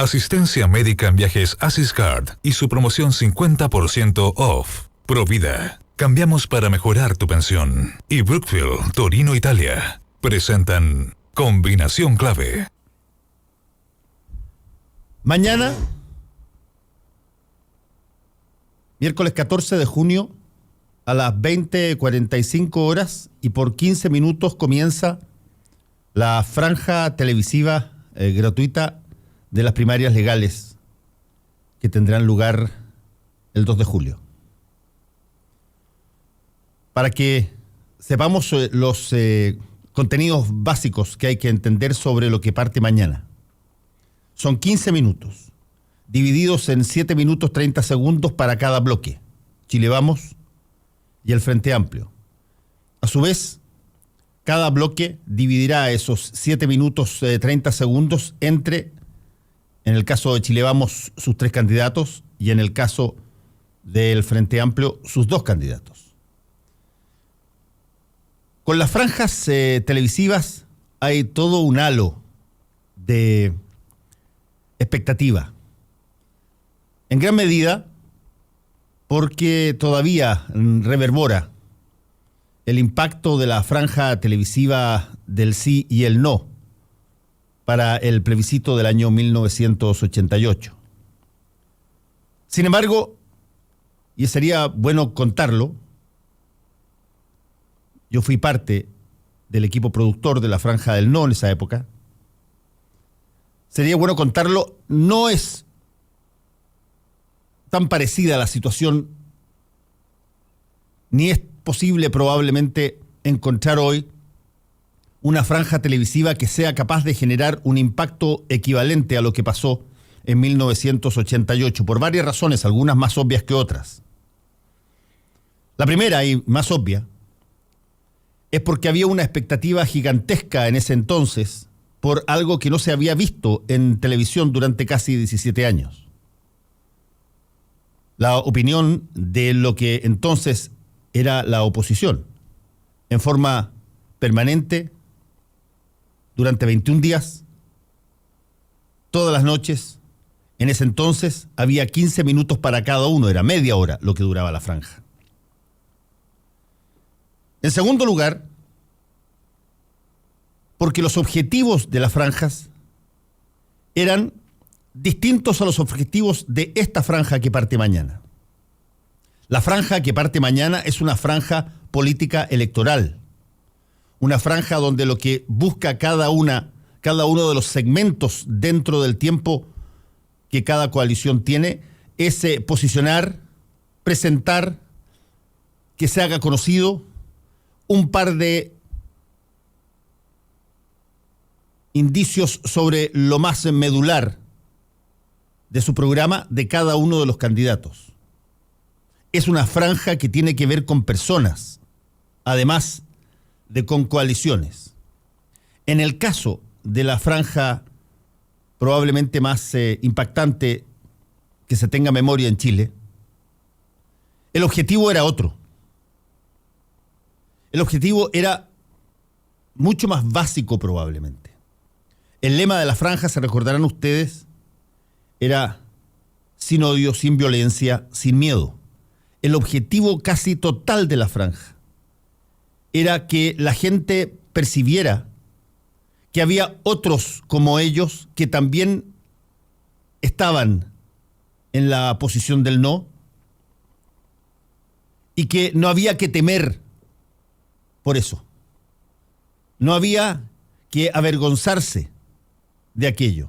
Asistencia médica en viajes Asiscard y su promoción 50% off. Provida. Cambiamos para mejorar tu pensión. Y Brookfield, Torino, Italia, presentan Combinación Clave. Mañana, miércoles 14 de junio, a las 20:45 horas y por 15 minutos comienza la franja televisiva gratuita de las primarias legales que tendrán lugar el 2 de julio. Para que sepamos los contenidos básicos que hay que entender sobre lo que parte mañana. Son 15 minutos, divididos en 7 minutos 30 segundos para cada bloque. Chile Vamos y el Frente Amplio. A su vez, cada bloque dividirá esos 7 minutos 30 segundos entre, en el caso de Chile Vamos, sus 3 candidatos y en el caso del Frente Amplio, sus 2 candidatos. Con las franjas televisivas hay todo un halo de expectativa. En gran medida porque todavía reverbera el impacto de la franja televisiva del sí y el no para el plebiscito del año 1988. Sin embargo, y sería bueno contarlo, yo fui parte del equipo productor de la franja del no en esa época. Sería bueno contarlo, no es tan parecida la situación, ni es posible probablemente encontrar hoy una franja televisiva que sea capaz de generar un impacto equivalente a lo que pasó en 1988, por varias razones, algunas más obvias que otras. La primera y más obvia es porque había una expectativa gigantesca en ese entonces por algo que no se había visto en televisión durante casi 17 años. La opinión de lo que entonces era la oposición, en forma permanente, durante 21 días, todas las noches. En ese entonces había 15 minutos para cada uno, era media hora lo que duraba la franja. En segundo lugar, porque los objetivos de las franjas eran distintos a los objetivos de esta franja que parte mañana. La franja que parte mañana es una franja política electoral, una franja donde lo que busca cada uno de los segmentos dentro del tiempo que cada coalición tiene es posicionar, presentar, que se haga conocido un par de indicios sobre lo más medular de su programa de cada uno de los candidatos. Es una franja que tiene que ver con personas, además de con coaliciones. En el caso de la franja probablemente más impactante que se tenga memoria en Chile, el objetivo era otro. El objetivo era mucho más básico probablemente. El lema de la franja, se recordarán ustedes, era sin odio, sin violencia, sin miedo. El objetivo casi total de la franja era que la gente percibiera que había otros como ellos que también estaban en la posición del no y que no había que temer por eso. No había que avergonzarse de aquello.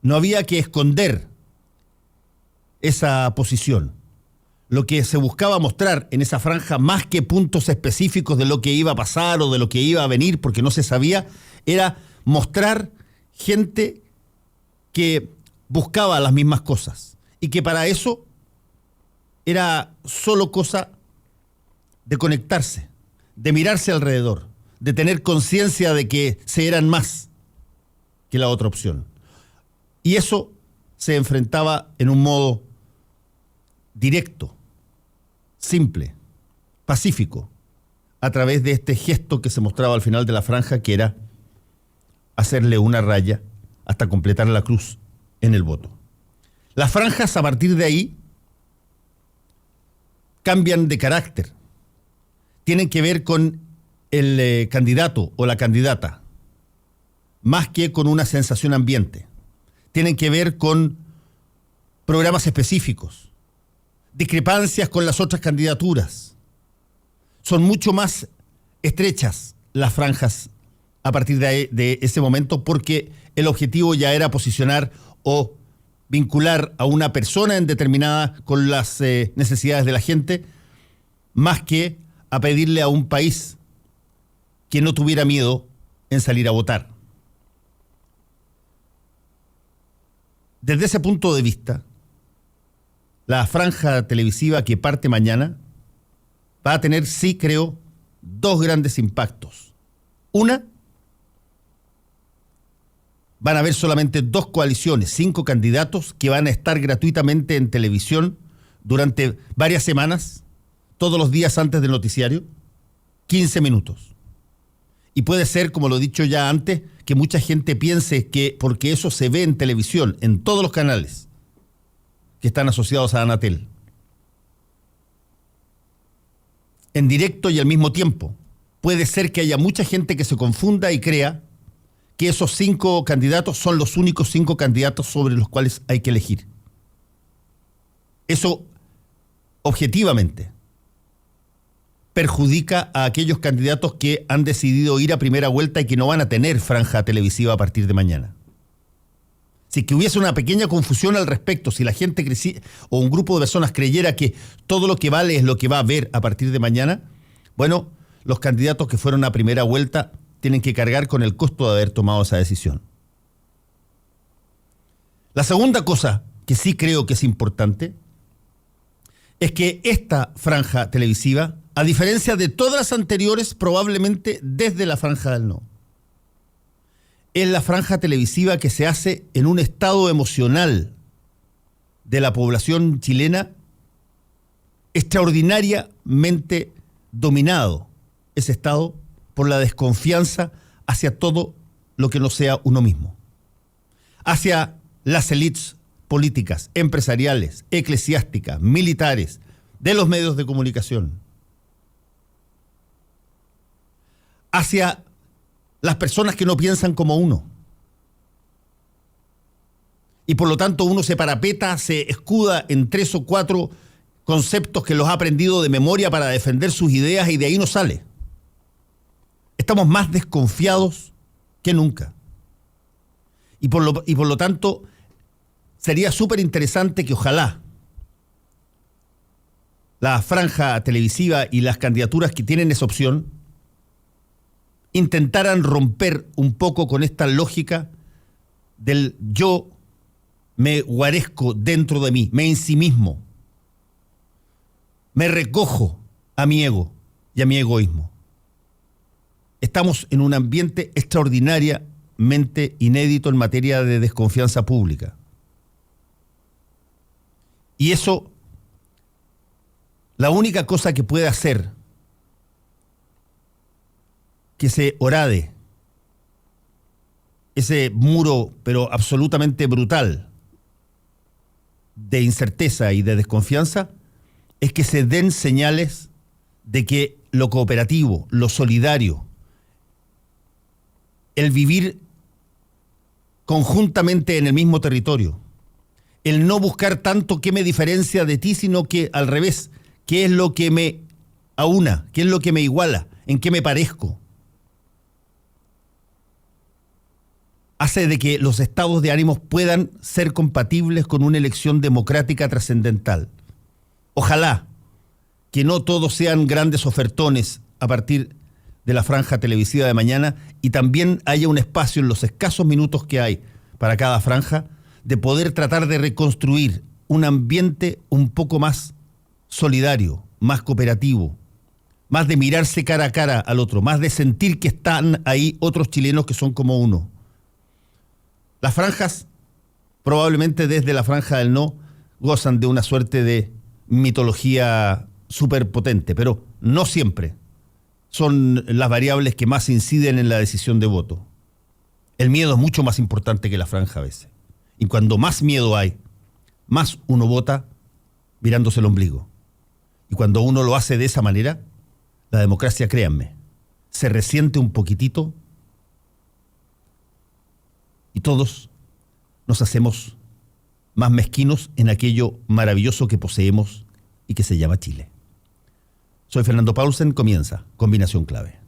No había que esconder esa posición. Lo que se buscaba mostrar en esa franja, más que puntos específicos de lo que iba a pasar o de lo que iba a venir, porque no se sabía, era mostrar gente que buscaba las mismas cosas y que para eso era solo cosa de conectarse, de mirarse alrededor, de tener conciencia de que se eran más que la otra opción. Y eso se enfrentaba en un modo directo, simple, pacífico, a través de este gesto que se mostraba al final de la franja, que era hacerle una raya hasta completar la cruz en el voto. Las franjas a partir de ahí cambian de carácter. Tienen que ver con el candidato o la candidata, más que con una sensación ambiente. Tienen que ver con programas específicos, discrepancias con las otras candidaturas. Son mucho más estrechas las franjas a partir de ese momento, porque el objetivo ya era posicionar o vincular a una persona en determinada con las necesidades de la gente, más que a pedirle a un país que no tuviera miedo en salir a votar. Desde ese punto de vista, la franja televisiva que parte mañana va a tener, sí creo, dos grandes impactos. Una, van a haber solamente 2 coaliciones, 5 candidatos que van a estar gratuitamente en televisión durante varias semanas, todos los días antes del noticiario, 15 minutos. Y puede ser, como lo he dicho ya antes, que mucha gente piense que porque eso se ve en televisión, en todos los canales que están asociados a Anatel, en directo y al mismo tiempo, puede ser que haya mucha gente que se confunda y crea que esos 5 candidatos son los únicos 5 candidatos sobre los cuales hay que elegir. Eso, objetivamente, perjudica a aquellos candidatos que han decidido ir a primera vuelta y que no van a tener franja televisiva a partir de mañana. Si que hubiese una pequeña confusión al respecto, si la gente o un grupo de personas creyera que todo lo que vale es lo que va a ver a partir de mañana, bueno, los candidatos que fueron a primera vuelta tienen que cargar con el costo de haber tomado esa decisión. La segunda cosa que sí creo que es importante es que esta franja televisiva, a diferencia de todas las anteriores, probablemente desde la franja del no, es la franja televisiva que se hace en un estado emocional de la población chilena extraordinariamente dominado, ese estado, por la desconfianza hacia todo lo que no sea uno mismo, hacia las élites políticas, empresariales, eclesiásticas, militares, de los medios de comunicación, hacia las personas que no piensan como uno. Y por lo tanto uno se parapeta, se escuda en 3 o 4 conceptos que los ha aprendido de memoria para defender sus ideas y de ahí no sale. Estamos más desconfiados que nunca. Y por lo tanto, sería súper interesante que ojalá la franja televisiva y las candidaturas que tienen esa opción intentaran romper un poco con esta lógica del yo me guarezco dentro de mí, me ensimismo, me recojo a mi ego y a mi egoísmo. Estamos en un ambiente extraordinariamente inédito en materia de desconfianza pública. Y eso, la única cosa que puede hacer que se horade ese muro, pero absolutamente brutal, de incerteza y de desconfianza, es que se den señales de que lo cooperativo, lo solidario, el vivir conjuntamente en el mismo territorio, el no buscar tanto qué me diferencia de ti, sino que al revés, qué es lo que me aúna, qué es lo que me iguala, en qué me parezco, hace de que los estados de ánimos puedan ser compatibles con una elección democrática trascendental. Ojalá que no todos sean grandes ofertones a partir de la franja televisiva de mañana y también haya un espacio en los escasos minutos que hay para cada franja de poder tratar de reconstruir un ambiente un poco más solidario, más cooperativo, más de mirarse cara a cara al otro, más de sentir que están ahí otros chilenos que son como uno. Las franjas, probablemente desde la franja del no, gozan de una suerte de mitología súper potente, pero no siempre son las variables que más inciden en la decisión de voto. El miedo es mucho más importante que la franja a veces. Y cuando más miedo hay, más uno vota mirándose el ombligo. Y cuando uno lo hace de esa manera, la democracia, créanme, se resiente un poquitito y todos nos hacemos más mezquinos en aquello maravilloso que poseemos y que se llama Chile. Soy Fernando Paulsen, comienza Combinación Clave.